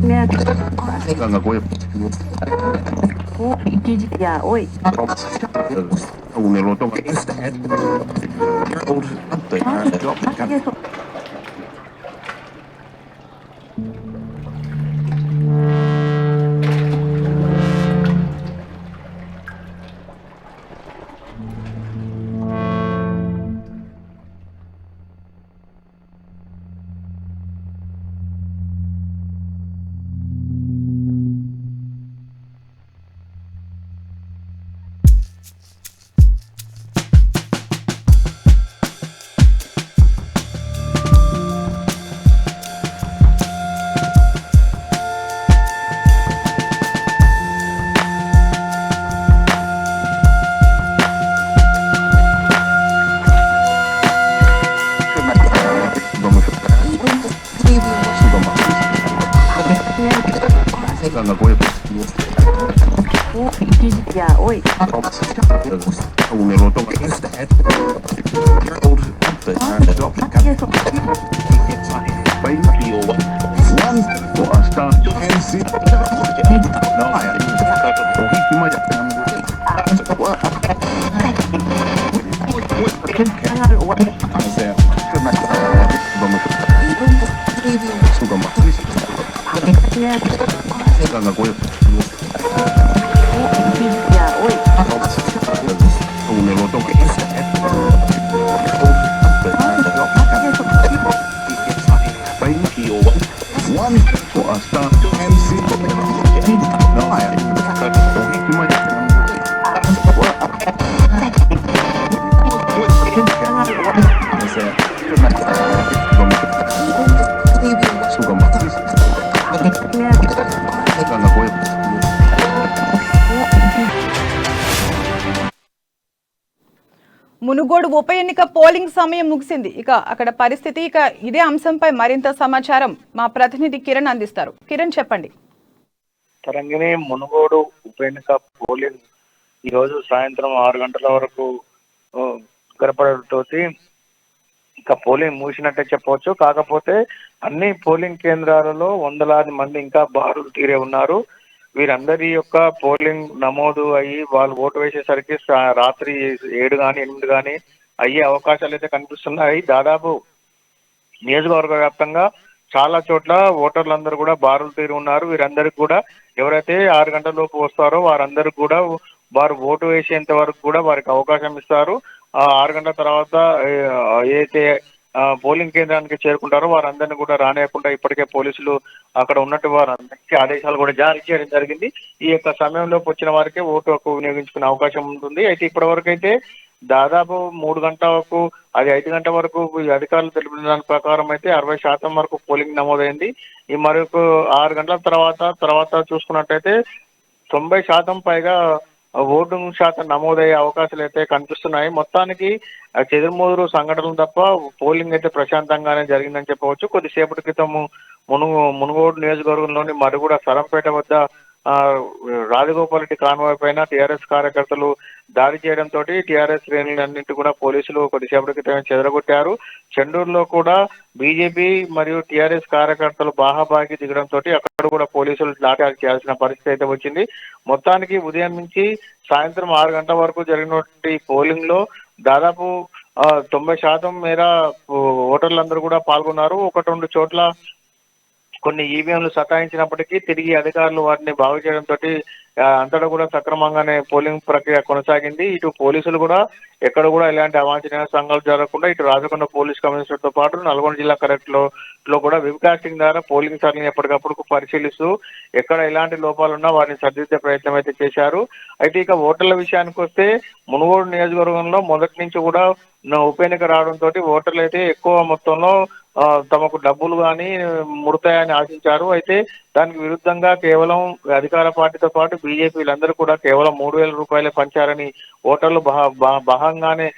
Ganga Goy. Ya, oi. Uneloto. Ganga Goy. Ya, oi. Uneloto. Ganga Goy. Ya, oi. Uneloto. Ganga Goy. Munugode ఉప ఎన్నిక polling సమయం ముగిసింది. ఇక అక్కడ పరిస్థితి ఇదే అంశంపై మరింత సమాచారం మా ప్రతినిధి కిరణ్ అందిస్తారు. కిరణ్ చెప్పండి. తరంగిణి మునుగోడు ఉప ఎన్నిక పోలింగ్ ఈ రోజు సాయంత్రం 6 గంటల వరకు గడపడంతో ఇక పోలింగ్ ముగిసినట్టే చెప్పవచ్చు. కాకపోతే అన్ని పోలింగ్ కేంద్రాలలో వందలాది మంది ఇంకా బారులు తీరే ఉన్నారు. వీరందరి యొక్క పోలింగ్ నమోదు అయ్యి వాళ్ళు ఓటు వేసేసరికి రాత్రి 7 కానీ 8 కానీ అయ్యే అవకాశాలు అయితే కనిపిస్తున్నాయి. దాదాపు నియోజకవర్గ వ్యాప్తంగా చాలా చోట్ల ఓటర్లందరూ కూడా బారులు తీరి ఉన్నారు. వీరందరికీ కూడా ఎవరైతే 6 గంటల లోపు వస్తారో వారందరికీ కూడా వారు ఓటు వేసేంత వరకు కూడా వారికి అవకాశం ఇస్తారు. 6 గంటల తర్వాత ఏదైతే పోలింగ్ కేంద్రానికి చేరుకుంటారో వారందరినీ కూడా రానియకుండా ఇప్పటికే పోలీసులు అక్కడ ఉన్నట్టు వారందరికీ ఆదేశాలు కూడా జారీ చేయడం జరిగింది. ఈ యొక్క సమయంలోకి వచ్చిన వారికే ఓటు హక్కు వినియోగించుకునే అవకాశం ఉంటుంది. అయితే ఇప్పటి వరకు అయితే దాదాపు 3 గంటలకు అది 5 గంటల వరకు అధికారులు తెలిపిన దాని ప్రకారం అయితే 60% వరకు పోలింగ్ నమోదైంది. ఈ మరొక 6 గంటల తర్వాత చూసుకున్నట్టయితే 90% పైగా ఓటింగ్ శాతం నమోదయ్యే అవకాశాలు అయితే కనిపిస్తున్నాయి. మొత్తానికి చెదురుమదురు సంఘటనలు తప్ప పోలింగ్ అయితే ప్రశాంతంగానే జరిగిందని చెప్పవచ్చు. కొద్దిసేపటి క్రితం మునుగోడు నియోజకవర్గంలోని మరుగుడ సరంపేట వద్ద రాజగోపాల్ రెడ్డి కాన్వాయ్ పైన టీఆర్ఎస్ కార్యకర్తలు దాడి చేయడంతో టీఆర్ఎస్ శ్రేణులన్నింటి కూడా పోలీసులు కొద్దిసేపటి క్రితమే చెదరగొట్టారు. చెండూరులో కూడా బీజేపీ మరియు టీఆర్ఎస్ కార్యకర్తలు బాహాబాగి దిగడంతో అక్కడ కూడా పోలీసులు లాఠీచార్జ్ చేయాల్సిన పరిస్థితి అయితే వచ్చింది. మొత్తానికి ఉదయం నుంచి సాయంత్రం 6 గంటల వరకు జరిగినటువంటి పోలింగ్ లో దాదాపు 90% మేర ఓటర్లందరూ కూడా పాల్గొన్నారు. 1-2 చోట్ల కొన్ని ఈవీఎంలు సతాయించినప్పటికీ తిరిగి అధికారులు వాటిని బాగు చేయడంతో అంతటా కూడా సక్రమంగానే పోలింగ్ ప్రక్రియ కొనసాగింది. ఇటు పోలీసులు కూడా ఎక్కడ కూడా ఎలాంటి అవాంఛనీయ సంఘాలు జరగకుండా ఇటు రాజకొండ పోలీస్ కమిషనర్ తో పాటు నల్గొండ జిల్లా కలెక్టర్ లో కూడా వెబ్కాస్టింగ్ ద్వారా పోలింగ్ సరళిని ఎప్పటికప్పుడు పరిశీలిస్తూ ఎక్కడ ఎలాంటి లోపాలున్నా వారిని సరిదిద్దే ప్రయత్నం అయితే చేశారు. అయితే ఇక ఓటర్ల విషయానికి వస్తే మునుగోడు నియోజకవర్గంలో మొదటి నుంచి కూడా ఉప ఎన్నిక రావడంతో ఓటర్లు అయితే ఎక్కువ మొత్తంలో తమకు డబ్బులు కానీ ముడతాయని ఆశించారు. అయితే దానికి విరుద్ధంగా కేవలం అధికార పార్టీతో పాటు బీజేపీలందరూ కూడా కేవలం 3,000 రూపాయలే పంచారని ఓటర్లు బహంగానే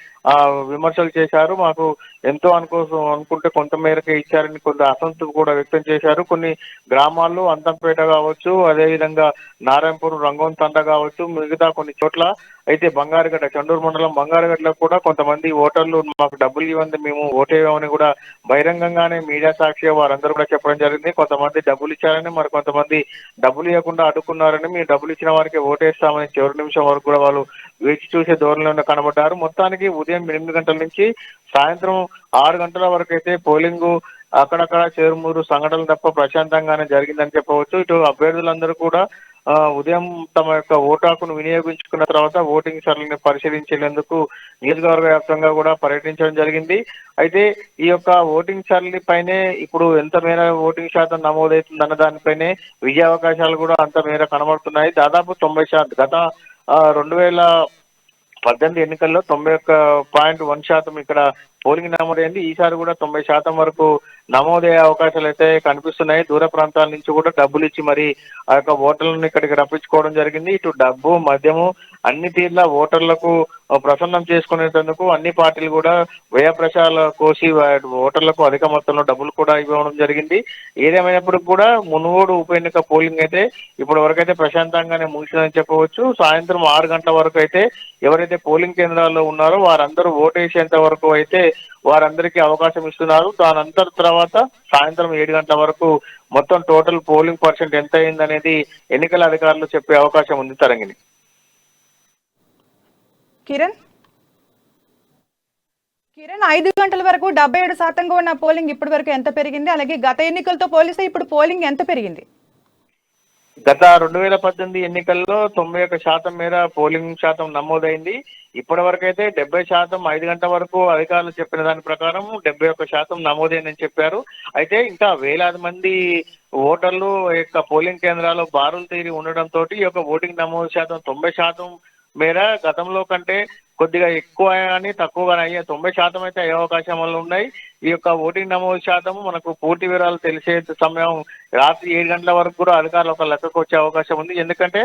విమర్శలు చేశారు. మాకు ఎంతో అనుకుంటే కొంత మేరకే ఇచ్చారని కొంత అసంతృప్తి కూడా వ్యక్తం చేశారు. కొన్ని గ్రామాల్లో అంతంపేట కావచ్చు, అదేవిధంగా నారాయణపూర్ రంగం తండ కావచ్చు, మిగతా కొన్ని చోట్ల అయితే బంగారుగడ్డ చండూరు మండలం బంగారుగడ్డలో కూడా కొంతమంది ఓటర్లు మాకు డబ్బులు ఇవ్వండి మేము ఓటేయమని కూడా బహిరంగంగానే మీడియా సాక్షిగా వారందరూ కూడా చెప్పడం జరిగింది. కొంతమంది డబ్బులు ఇచ్చారని, మరి కొంతమంది డబ్బులు ఇవ్వకుండా అడ్డుకున్నారని, మీరు డబ్బులు ఇచ్చిన వారికి ఓటేస్తామని చివరి నిమిషం వరకు కూడా వాళ్ళు వేచి చూసే ధోరణిలో కనబడ్డారు. మొత్తానికి ఉదయం 8 గంటల నుంచి సాయంత్రం 6 గంటల వరకు అయితే పోలింగ్ అక్కడక్కడ చేరుమూరు సంఘటనలు తప్ప ప్రశాంతంగానే జరిగిందని చెప్పవచ్చు. ఇటు అభ్యర్థులందరూ కూడా ఉదయం తమ యొక్క ఓటు హక్కును వినియోగించుకున్న తర్వాత ఓటింగ్ సరళిని పరిశీలించేందుకు నియోజకవర్గ వ్యాప్తంగా కూడా పర్యటించడం జరిగింది. అయితే ఈ యొక్క ఓటింగ్ సరళి పైనే ఇప్పుడు ఎంత మేర ఓటింగ్ శాతం నమోదవుతుందన్న దానిపైనే విజయావకాశాలు కూడా అంత మేర కనబడుతున్నాయి. దాదాపు 90% గత 2018 ఎన్నికల్లో 91.1% ఇక్కడ పోలింగ్ నమోదైంది. ఈసారి కూడా 90% వరకు నమోదయ్యే అవకాశాలు అయితే కనిపిస్తున్నాయి. దూర ప్రాంతాల నుంచి కూడా డబ్బులు ఇచ్చి మరి ఆ యొక్క ఓటర్లను ఇక్కడికి రప్పించుకోవడం జరిగింది. ఇటు డబ్బు మద్యము అన్ని తీర్ల ఓటర్లకు ప్రసన్నం చేసుకునేందుకు అన్ని పార్టీలు కూడా వ్యయ ప్రచారాల కోసి ఓటర్లకు అధిక మొత్తంలో డబ్బులు కూడా ఇవ్వడం జరిగింది. ఏదేమైనప్పటికీ కూడా మునుగోడు ఉప ఎన్నిక పోలింగ్ అయితే ఇప్పటి వరకు అయితే ప్రశాంతంగానే ముగిసిందని చెప్పవచ్చు. సాయంత్రం 6 గంటల వరకు అయితే ఎవరైతే పోలింగ్ కేంద్రాల్లో ఉన్నారో వారందరూ ఓటేసేంత వరకు అయితే వారందరికీ అవకాశం ఇస్తున్నారు. దానంతర తర్వాత సాయంత్రం 7 గంటల వరకు మొత్తం టోటల్ పోలింగ్ పర్సెంట్ ఎంత అయిందనేది ఎన్నికల అధికారులు చెప్పే అవకాశం ఉంది. తరంగిణి. కిరణ్ 5 గంటల వరకు 77% ఉన్న పోలింగ్ ఇప్పటి వరకు ఎంత పెరిగింది? అలాగే గత ఎన్నికలతో పోలిస్తే ఇప్పుడు పోలింగ్ ఎంత పెరిగింది? గత 2018 ఎన్నికల్లో 91% మేర పోలింగ్ శాతం నమోదైంది. ఇప్పటి వరకు అయితే 70%, 5 గంటల వరకు అధికారులు చెప్పిన దాని ప్రకారం 71% నమోదైందని చెప్పారు. అయితే ఇంకా వేలాది మంది ఓటర్లు యొక్క పోలింగ్ కేంద్రాల్లో బారులు తీరి ఉండడంతో ఈ యొక్క ఓటింగ్ నమోదు శాతం 90% మేర గతంలో కంటే కొద్దిగా ఎక్కువ కానీ తక్కువ కానీ అయ్యే 90% అయితే అయ్యే అవకాశాలు ఉన్నాయి. ఈ యొక్క ఓటింగ్ నమోదు శాతం మనకు పూర్తి వివరాలు తెలిసే సమయం రాత్రి 7 గంటల వరకు కూడా అధికారులు ఒక లెక్కకు వచ్చే అవకాశం ఉంది. ఎందుకంటే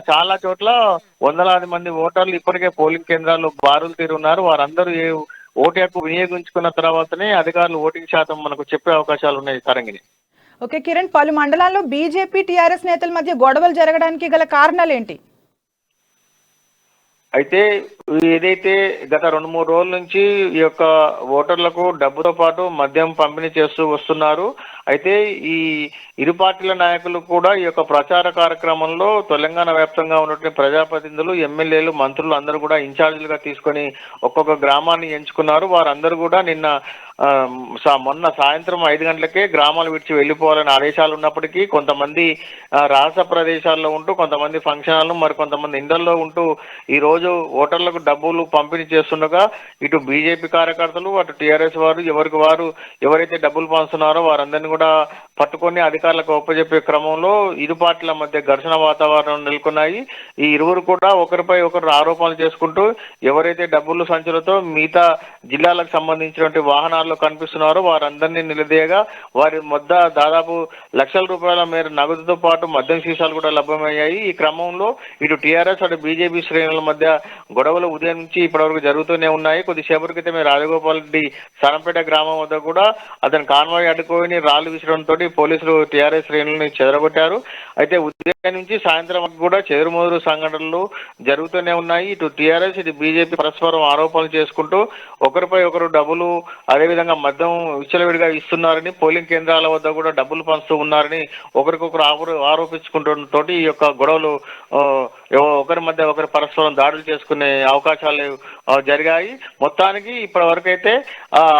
చాలా చోట్ల వందలాది మంది ఓటర్లు ఇప్పటికే పోలింగ్ కేంద్రాల్లో బారులు తీరి ఉన్నారు. వారందరూ ఓటు హక్కు వినియోగించుకున్న తర్వాతనే అధికారులు ఓటింగ్ శాతం మనకు చెప్పే అవకాశాలు ఉన్నాయి. తరంగిణి. ఓకే కిరణ్, పలు మండలాల్లో బీజేపీ టీఆర్ఎస్ నేతల మధ్య గొడవలు జరగడానికి గల కారణాలు ఏంటి? అయితే ఏదైతే గత 2-3 రోజుల నుంచి ఈ యొక్క ఓటర్లకు డబ్బుతో పాటు మద్యం పంపిణీ చేస్తూ వస్తున్నారు. అయితే ఈ ఇరు పార్టీల నాయకులు కూడా ఈ యొక్క ప్రచార కార్యక్రమంలో తెలంగాణ వ్యాప్తంగా ఉన్నటువంటి ప్రజాప్రతినిధులు, ఎమ్మెల్యేలు, మంత్రులు అందరూ కూడా ఇన్ఛార్జీలుగా తీసుకొని ఒక్కొక్క గ్రామాన్ని ఎంచుకున్నారు. వారందరూ కూడా మొన్న సాయంత్రం 5 గంటలకే గ్రామాలు విడిచి వెళ్ళిపోవాలని ఆదేశాలు ఉన్నప్పటికీ కొంతమంది రాష్ట్ర ప్రదేశాల్లో ఉంటూ, కొంతమంది ఫంక్షన్ హాల్లో, మరి కొంతమంది ఇండల్లో ఉంటూ ఈ రోజు ఓటర్లకు డబ్బులు పంపిణీ చేస్తుండగా ఇటు బీజేపీ కార్యకర్తలు, అటు టీఆర్ఎస్ వారు ఎవరైతే డబ్బులు పంచుతున్నారో వారందరినీ కూడా పట్టుకొని అధికారులకు ఒప్పజెప్పే క్రమంలో ఇరు పార్టీల మధ్య ఘర్షణ వాతావరణం నెలకొన్నాయి. ఈ ఇరువురు కూడా ఒకరిపై ఒకరు ఆరోపణలు చేసుకుంటూ ఎవరైతే డబ్బులు సంచులతో మిగతా జిల్లాలకు సంబంధించినటువంటి వాహనాల్లో కనిపిస్తున్నారో వారందరినీ నిలదీయగా వారి వద్ద దాదాపు లక్షల రూపాయల మేర నగదుతో పాటు మద్యం సీసాలు కూడా లభ్యమయ్యాయి. ఈ క్రమంలో ఇటు టీఆర్ఎస్ అటు బీజేపీ శ్రేణుల మధ్య గొడవలు ఉదయం నుంచి ఇప్పటివరకు జరుగుతూనే ఉన్నాయి. కొద్దిసేపటి క్రితమే రాజగోపాల్ రెడ్డి సరంపేట గ్రామం వద్ద కూడా అతని కాన్వాయ్ అడ్డుకొని రాళ్లు విసరడంతో పోలీసులు టీఆర్ఎస్ శ్రేణులను చెదరగొట్టారు. అయితే ఉదయం నుంచి సాయంత్రం కూడా చెదురుమదురు సంఘటనలు జరుగుతూనే ఉన్నాయి. ఇటు టీఆర్ఎస్ ఇటు బీజేపీ పరస్పరం ఆరోపణలు చేసుకుంటూ ఒకరిపై ఒకరు డబ్బులు అదేవిధంగా మద్యం విచ్చలవిడిగా ఇస్తున్నారని, పోలింగ్ కేంద్రాల వద్ద కూడా డబ్బులు పంచుతూ ఉన్నారని ఒకరికొకరు ఆరోపించుకుంటూ ఈ యొక్క గొడవలు ఒకరి మధ్య ఒకరి పరస్పరం దాడులు చేసుకునే అవకాశాలు జరిగాయి. మొత్తానికి ఇప్పటి వరకు అయితే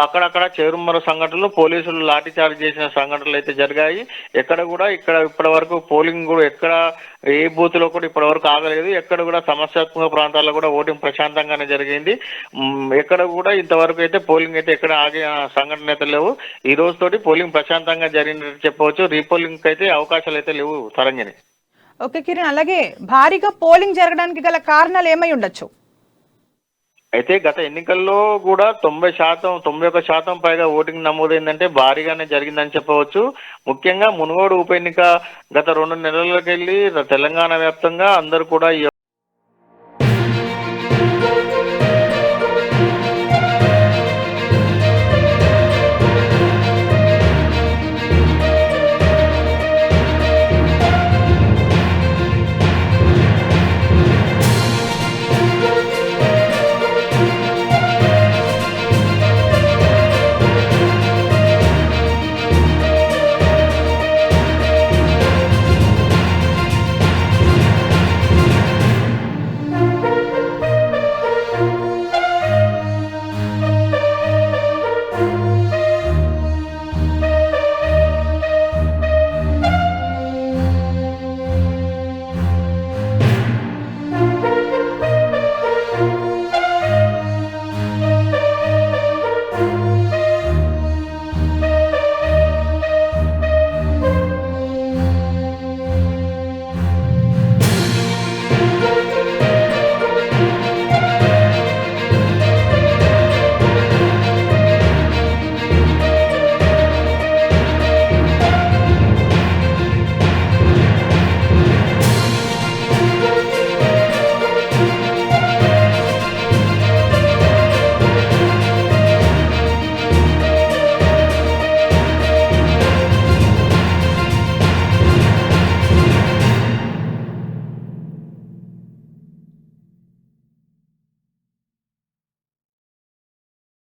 అక్కడక్కడ చెరుమర సంఘటనలు, పోలీసులు లాఠీచార్జ్ చేసిన సంఘటనలు అయితే జరిగాయి. ఇప్పటి వరకు పోలింగ్ కూడా ఏ బూత్ లో కూడా ఇప్పటి వరకు ఆగలేదు. ఎక్కడ కూడా సమస్యాత్మక ప్రాంతాల్లో కూడా ఓటింగ్ ప్రశాంతంగానే జరిగింది. ఎక్కడ కూడా ఇంతవరకు అయితే పోలింగ్ అయితే ఎక్కడ ఆగే సంఘటన అయితే లేవు. ఈ రోజుతోటి పోలింగ్ ప్రశాంతంగా జరిగినట్టు చెప్పవచ్చు. రీపోలింగ్ అయితే అవకాశాలు అయితే లేవు. తరంగిణి. ఓకే కిరణ్, అలాగే భారీగా పోలింగ్ జరగడానికి గల కారణాలు ఏమై ఉండొచ్చు? అయితే గత ఎన్నికల్లో కూడా 91% పైగా ఓటింగ్ నమోదైందంటే భారీగానే జరిగిందని చెప్పవచ్చు. ముఖ్యంగా మునుగోడు ఉప ఎన్నిక గత 2 నెలలకెళ్ళి తెలంగాణ వ్యాప్తంగా అందరూ కూడా ఈ